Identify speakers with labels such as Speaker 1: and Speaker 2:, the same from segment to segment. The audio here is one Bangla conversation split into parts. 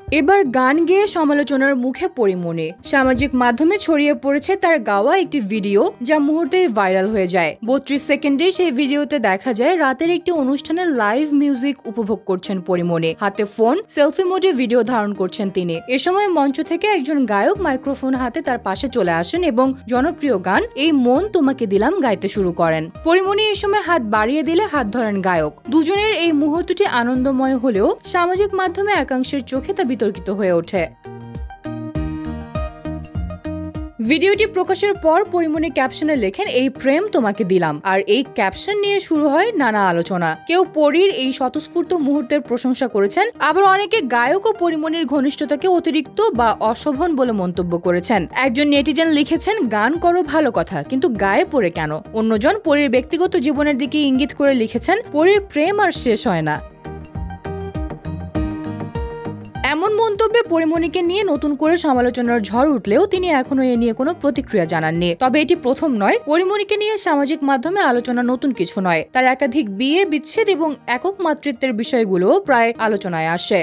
Speaker 1: এবার গান গেয়ে সমালোচনার মুখে পরিমণি। সামাজিক মাধ্যমে ছড়িয়ে পড়েছে তার গাওয়া একটি ভিডিও, যা মুহূর্তেই ভাইরাল হয়ে যায়। 32 সেকেন্ডের সেই ভিডিওতে দেখা যায় রাতের একটি অনুষ্ঠানে লাইভ মিউজিক উপভোগ করছেন পরিমণি। হাতে ফোন, সেলফি মোডে ভিডিও ধারণ করছেন তিনি। এ সময় মঞ্চ থেকে একজন গায়ক মাইক্রোফোন হাতে তার পাশে চলে আসেন এবং জনপ্রিয় গান এই মন তোমাকে দিলাম গাইতে শুরু করেন। পরিমণি এই সময় হাত বাড়িয়ে দিলে হাত ধরেন গায়ক। দুজনের এই মুহূর্তটি আনন্দময় হলেও সামাজিক মাধ্যমে একাংশের চোখে তা বিতর্কিত হয়ে ওঠে। ভিডিওটি প্রকাশের পর পরিমণি ক্যাপশনে লেখেন, এই প্রেম তোমাকে দিলাম। আর এই ক্যাপশন নিয়ে শুরু হয় নানা আলোচনা। কেউ পরীর এই স্বতঃস্ফূর্ত মুহূর্তের প্রশংসা করেছেন, আবার অনেকে গায়ক ও পরিমণির ঘনিষ্ঠতাকে অতিরিক্ত বা অশোভন বলে মন্তব্য করেছেন। একজন নেটিজেন লিখেছেন, গান করো ভালো কথা, কিন্তু গায়ে পড়ে কেন? অন্যজন পরীর ব্যক্তিগত জীবনের দিকে ইঙ্গিত করে লিখেছেন, পরীর প্রেম আর শেষ হয় না। এমন মন্তব্যে পরিমণিকে নিয়ে নতুন করে সমালোচনার ঝড় উঠলেও তিনি এখনো এ নিয়ে কোনো প্রতিক্রিয়া জানাননি। তবে এটি প্রথম নয়। পরিমণিকে নিয়ে সামাজিক মাধ্যমে আলোচনা নতুন কিছু নয়। তার একাধিক বিয়ে, বিচ্ছেদ এবং একক মাতৃত্বের বিষয়গুলোও প্রায় আলোচনায় আসে।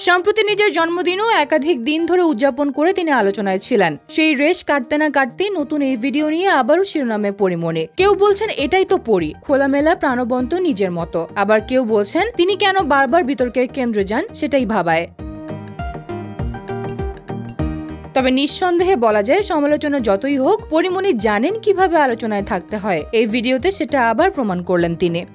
Speaker 1: সম্প্রতি নিজের জন্মদিনও একাধিক দিন ধরে উদযাপন করে তিনি আলোচনায় ছিলেন। সেই রেশ কাটতে না কাটতেই নতুন এই ভিডিও নিয়ে আবারও শিরোনামে পরিমণি। কেউ বলছেন এটাই তো পরি, খোলামেলা, প্রাণবন্ত, নিজের মতো। আবার কেউ বলছেন তিনি কেন বারবার বিতর্কের কেন্দ্রে যান, সেটাই ভাবায়। তবে নিঃসন্দেহে বলা যায়, সমালোচনা যতই হোক, পরিমণি জানেন কিভাবে আলোচনায় থাকতে হয়। এই ভিডিওতে সেটা আবার প্রমাণ করলেন তিনি।